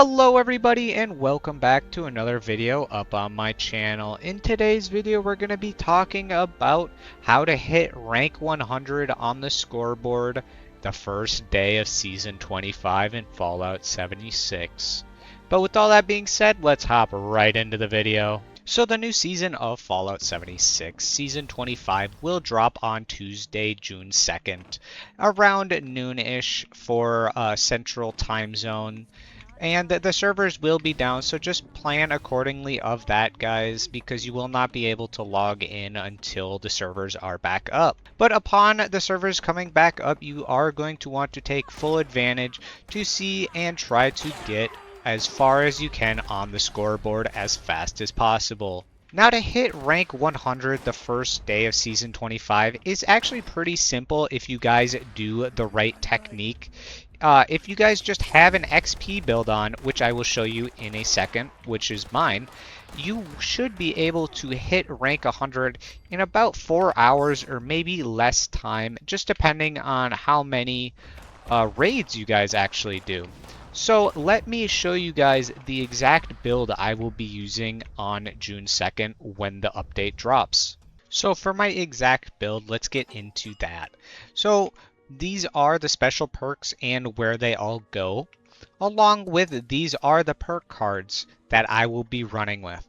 Hello everybody and welcome back to another video up on my channel. In today's video we're going to be talking about how to hit rank 100 on the scoreboard the first day of season 25 in Fallout 76. But with all that being said, let's hop right into the video. So the new season of Fallout 76, Season 25, will drop on Tuesday, June 2nd, around noon-ish for Central Time Zone. And the servers will be down, so just plan accordingly of that, guys, because you will not be able to log in until the servers are back up. But upon the servers coming back up, you are going to want to take full advantage to see and try to get as far as you can on the scoreboard as fast as possible. Now, to hit rank 100 the first day of Season 25 is actually pretty simple if you guys do the right technique. If you guys just have an XP build on, which I will show you in a second, which is mine, you should be able to hit rank 100 in about 4 hours or maybe less time, just depending on how many raids you guys actually do. So let me show you guys the exact build I will be using on June 2nd when the update drops. So for my exact build, let's get into that. So these are the special perks and where they all go. Along with these are the perk cards that I will be running with.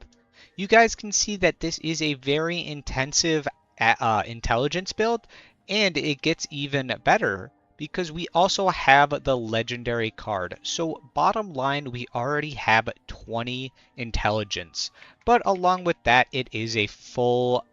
You guys can see that this is a very intensive intelligence build, and it gets even better because we also have the legendary card. So bottom line, we already have 20 intelligence. But along with that, it is a full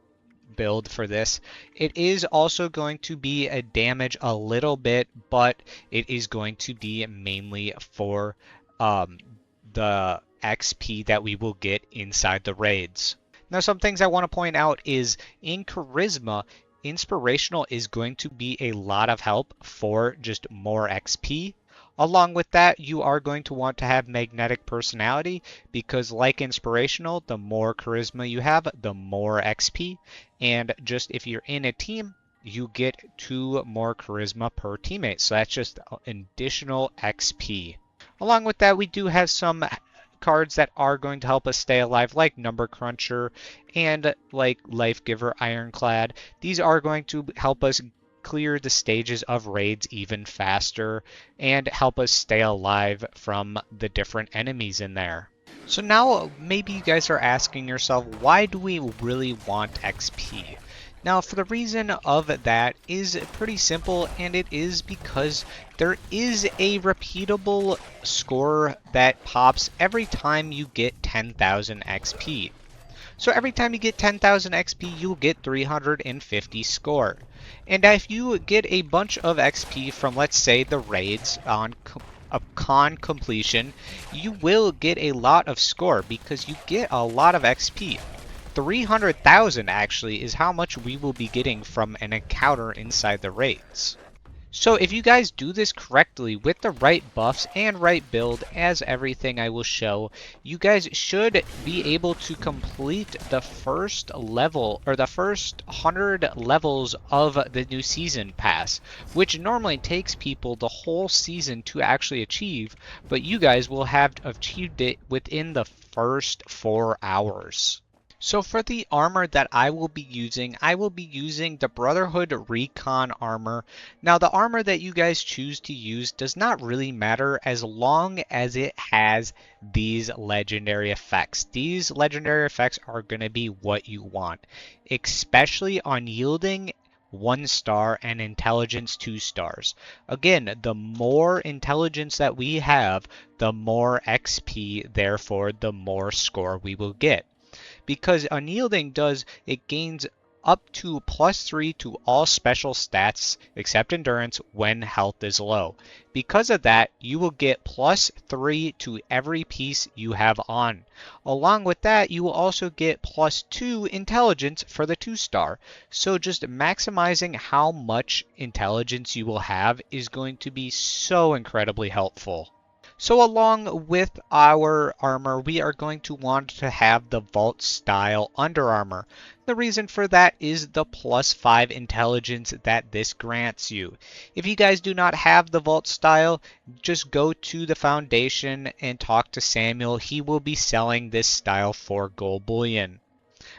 build for this. It is also going to be a damage a little bit, but it is going to be mainly for the XP that we will get inside the raids. Now, some things I want to point out is in Charisma, Inspirational is going to be a lot of help for just more XP. Along with that, you are going to want to have Magnetic Personality because, like Inspirational, the more Charisma you have, the more XP. And just if you're in a team, you get 2 more Charisma per teammate. So that's just additional XP. Along with that, we do have some cards that are going to help us stay alive, like Number Cruncher and like Life Giver Ironclad. These are going to help us clear the stages of raids even faster and help us stay alive from the different enemies in there. So now maybe you guys are asking yourself, why do we really want XP? Now, for the reason of that is pretty simple, and it is because there is a repeatable score that pops every time you get 10,000 XP. So every time you get 10,000 XP, you'll get 350 score. And if you get a bunch of XP from, let's say, the raids on con completion, you will get a lot of score because you get a lot of XP. 300,000 actually is how much we will be getting from an encounter inside the raids. So if you guys do this correctly with the right buffs and right build, as everything I will show, you guys should be able to complete the first level or the first 100 levels of the new season pass, which normally takes people the whole season to actually achieve, but you guys will have achieved it within the first 4 hours. So for the armor that I will be using the Brotherhood Recon armor. Now, the armor that you guys choose to use does not really matter as long as it has these legendary effects. These legendary effects are going to be what you want, especially Unyielding 1 star and Intelligence 2 stars. Again, the more intelligence that we have, the more XP, therefore the more score we will get. Because Unyielding it gains up to +3 to all special stats except Endurance when health is low. Because of that, you will get +3 to every piece you have on. Along with that, you will also get +2 Intelligence for the 2 star. So just maximizing how much intelligence you will have is going to be so incredibly helpful. So along with our armor, we are going to want to have the Vault style Under Armor. The reason for that is the +5 intelligence that this grants you. If you guys do not have the Vault style, just go to the Foundation and talk to Samuel. He will be selling this style for gold bullion.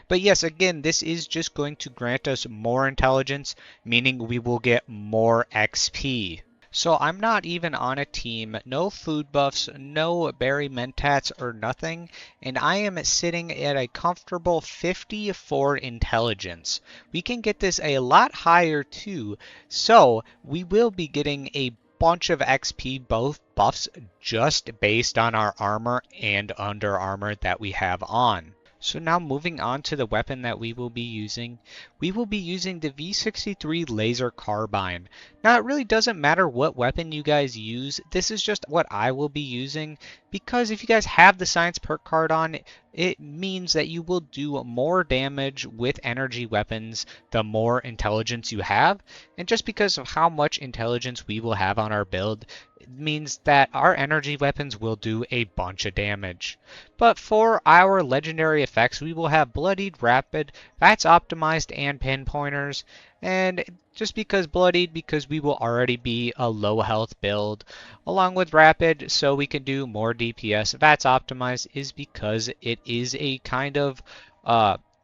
But yes, again, this is just going to grant us more intelligence, meaning we will get more XP. So I'm not even on a team, no food buffs, no berry mentats or nothing, and I am sitting at a comfortable 50 for intelligence. We can get this a lot higher too, so we will be getting a bunch of XP both buffs just based on our armor and under armor that we have on. So now moving on to the weapon that we will be using the V63 laser carbine. Now it really doesn't matter what weapon you guys use, this is just what I will be using because if you guys have the science perk card on, it means that you will do more damage with energy weapons the more intelligence you have, and just because of how much intelligence we will have on our build, it means that our energy weapons will do a bunch of damage. But for our legendary effects, we will have Bloodied, Rapid, that's optimized, and Pinpointers. And just because Bloodied, because we will already be a low health build, along with Rapid, so we can do more DPS. That's optimized is because it is a kind of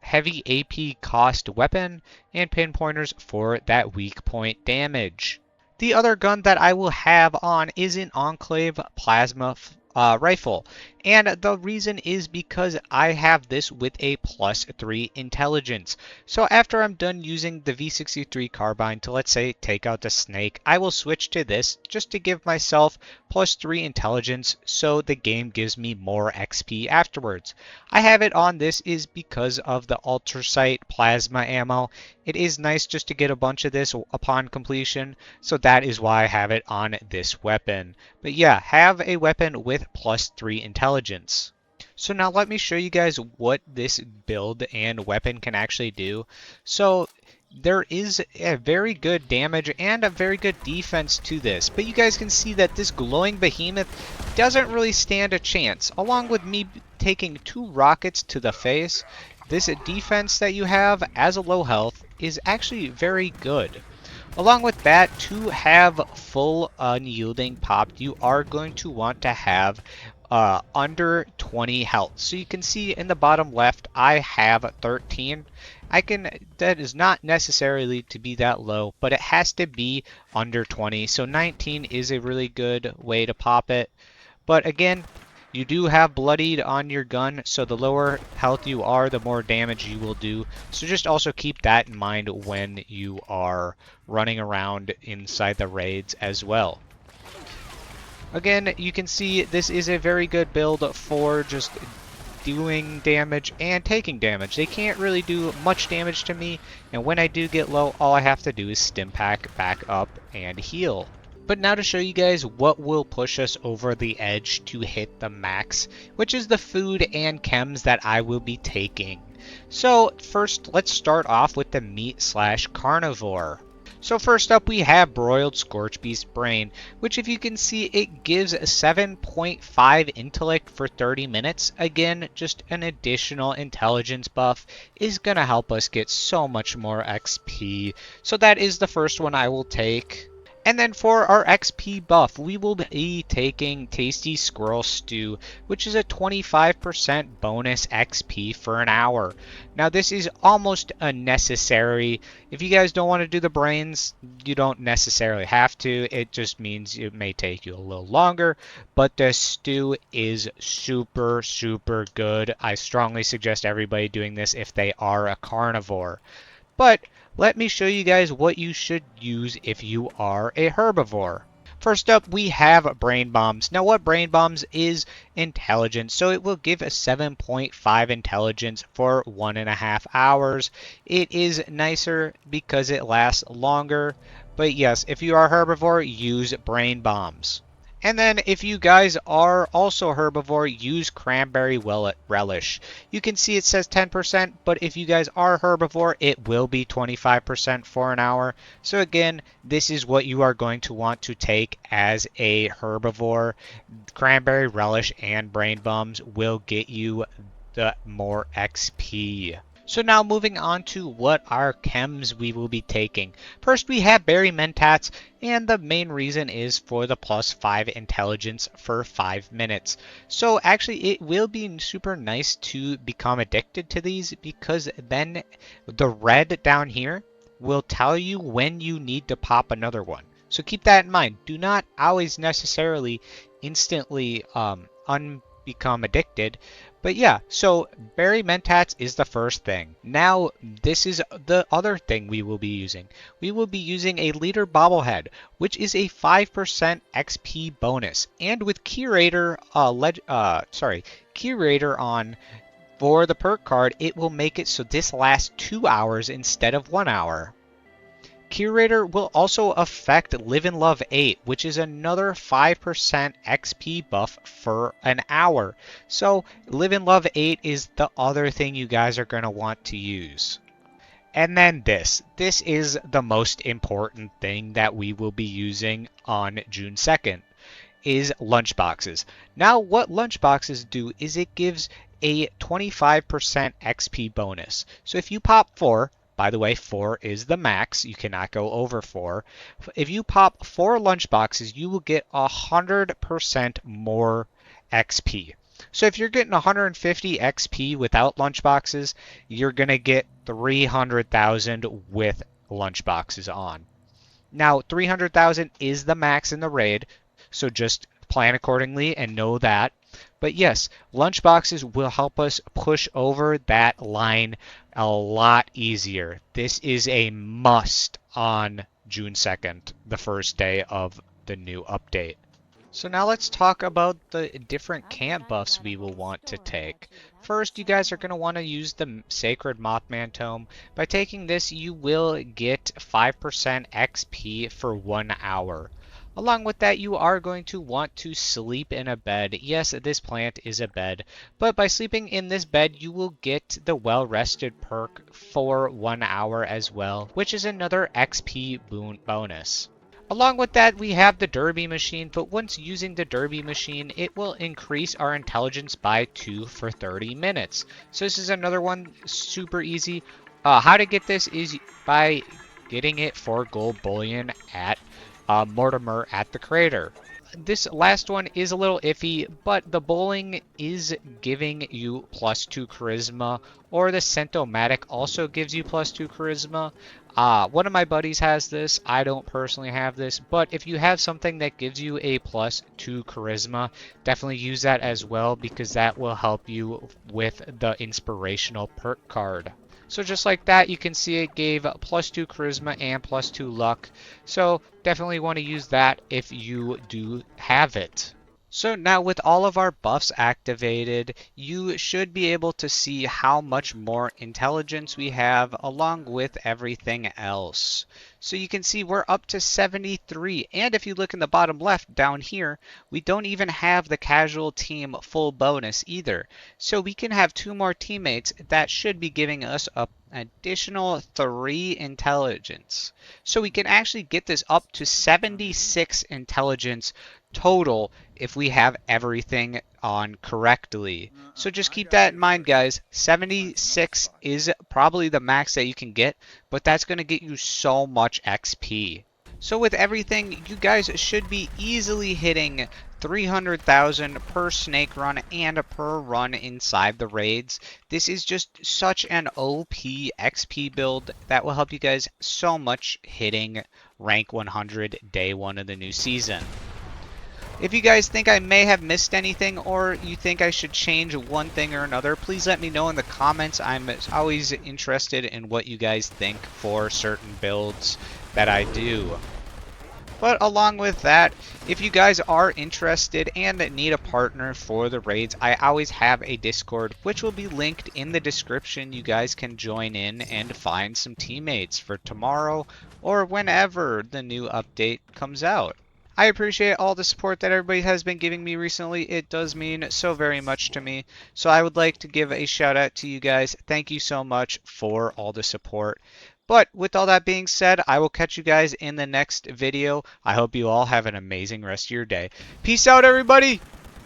heavy AP cost weapon, and Pinpointers for that weak point damage. The other gun that I will have on is an Enclave Plasma rifle. And the reason is because I have this with a +3 intelligence. So after I'm done using the V63 carbine to, let's say, take out the snake, I will switch to this just to give myself +3 intelligence so the game gives me more XP afterwards. I have it on this is because of the Ultrasight plasma ammo. It is nice just to get a bunch of this upon completion, so that is why I have it on this weapon. But yeah, have a weapon with +3 intelligence. So now let me show you guys what this build and weapon can actually do. So there is a very good damage and a very good defense to this, but you guys can see that this glowing behemoth doesn't really stand a chance. Along with me taking 2 rockets to the face, this defense that you have as a low health is actually very good. Along with that, to have full unyielding popped, you are going to want to have under 20 health. So you can see in the bottom left, I have 13. That is not necessarily to be that low, but it has to be under 20. So 19 is a really good way to pop it. But again, you do have Bloodied on your gun, so the lower health you are, the more damage you will do. So just also keep that in mind when you are running around inside the raids as well. Again, you can see this is a very good build for just doing damage and taking damage. They can't really do much damage to me, and when I do get low, all I have to do is stim pack back up and heal. But now to show you guys what will push us over the edge to hit the max, which is the food and chems that I will be taking. So first, let's start off with the meat/carnivore. So first up we have Broiled Scorchbeast Brain, which if you can see it gives 7.5 intellect for 30 minutes. Again, just an additional intelligence buff is going to help us get so much more XP. So that is the first one I will take. And then for our XP buff, we will be taking Tasty Squirrel Stew, which is a 25% bonus XP for an hour. Now this is almost unnecessary. If you guys don't want to do the brains, you don't necessarily have to. It just means it may take you a little longer, but the stew is super, super good. I strongly suggest everybody doing this if they are a carnivore. But let me show you guys what you should use if you are a herbivore. First up, we have Brain Bombs. Now what Brain Bombs is intelligence, so it will give a 7.5 intelligence for 1.5 hours. It is nicer because it lasts longer, but yes, if you are a herbivore, use Brain Bombs. And then if you guys are also herbivore, use cranberry relish. You can see it says 10%, but if you guys are herbivore, it will be 25% for an hour. So again, this is what you are going to want to take as a herbivore. Cranberry relish and brain bums will get you the more XP. So now moving on to what our chems we will be taking. First we have berry mentats, and the main reason is for the +5 intelligence for 5 minutes. So actually it will be super nice to become addicted to these, because then the red down here will tell you when you need to pop another one. So keep that in mind. Do not always necessarily instantly become addicted. But yeah, so berry mentats is the first thing. Now, this is the other thing we will be using. We will be using a leader bobblehead, which is a 5% XP bonus. And with curator curator on for the perk card, it will make it so this lasts 2 hours instead of 1 hour. Curator will also affect Live and Love 8, which is another 5% XP buff for an hour. So Live and Love 8 is the other thing you guys are going to want to use. And then this. This is the most important thing that we will be using on June 2nd, is lunchboxes. Now what lunchboxes do is it gives a 25% XP bonus. So if you pop 4, by the way, 4 is the max. You cannot go over 4. If you pop 4 lunchboxes, you will get 100% more XP. So if you're getting 150 XP without lunchboxes, you're going to get 300,000 with lunchboxes on. Now, 300,000 is the max in the raid, so just plan accordingly and know that. But yes, lunchboxes will help us push over that line a lot easier. This is a must on June 2nd, the first day of the new update. So now let's talk about the different camp buffs we will want to take. First, you guys are going to want to use the Sacred Mothman Tome. By taking this, you will get 5% XP for 1 hour. Along with that, you are going to want to sleep in a bed. Yes, this plant is a bed, but by sleeping in this bed, you will get the well-rested perk for 1 hour as well, which is another XP bonus. Along with that, we have the Derby machine, but once using the Derby machine, it will increase our intelligence by 2 for 30 minutes. So this is another one, super easy. How to get this is by getting it for gold bullion at Mortimer at the crater. This last one is a little iffy, but the bowling is giving you +2 charisma, or the Centomatic also gives you +2 charisma. One of my buddies has this. I don't personally have this, but if you have something that gives you a +2 charisma, definitely use that as well, because that will help you with the inspirational perk card. So just like that, you can see it gave +2 charisma and +2 luck. So definitely want to use that if you do have it. So now with all of our buffs activated, you should be able to see how much more intelligence we have along with everything else. So you can see we're up to 73, and if you look in the bottom left down here, we don't even have the casual team full bonus either. So we can have 2 more teammates that should be giving us an additional 3 intelligence. So we can actually get this up to 76 intelligence total if we have everything on correctly. So just keep that in mind, guys. 76 is probably the max that you can get, but that's going to get you so much XP. So with everything, you guys should be easily hitting 300,000 per snake run and per run inside the raids. This is just such an OP XP build that will help you guys so much hitting rank 100 day 1 of the new season. If you guys think I may have missed anything, or you think I should change one thing or another, please let me know in the comments. I'm always interested in what you guys think for certain builds that I do. But along with that, if you guys are interested and need a partner for the raids, I always have a Discord, which will be linked in the description. You guys can join in and find some teammates for tomorrow or whenever the new update comes out. I appreciate all the support that everybody has been giving me recently. It does mean so very much to me. So I would like to give a shout out to you guys. Thank you so much for all the support. But with all that being said, I will catch you guys in the next video. I hope you all have an amazing rest of your day. Peace out, everybody!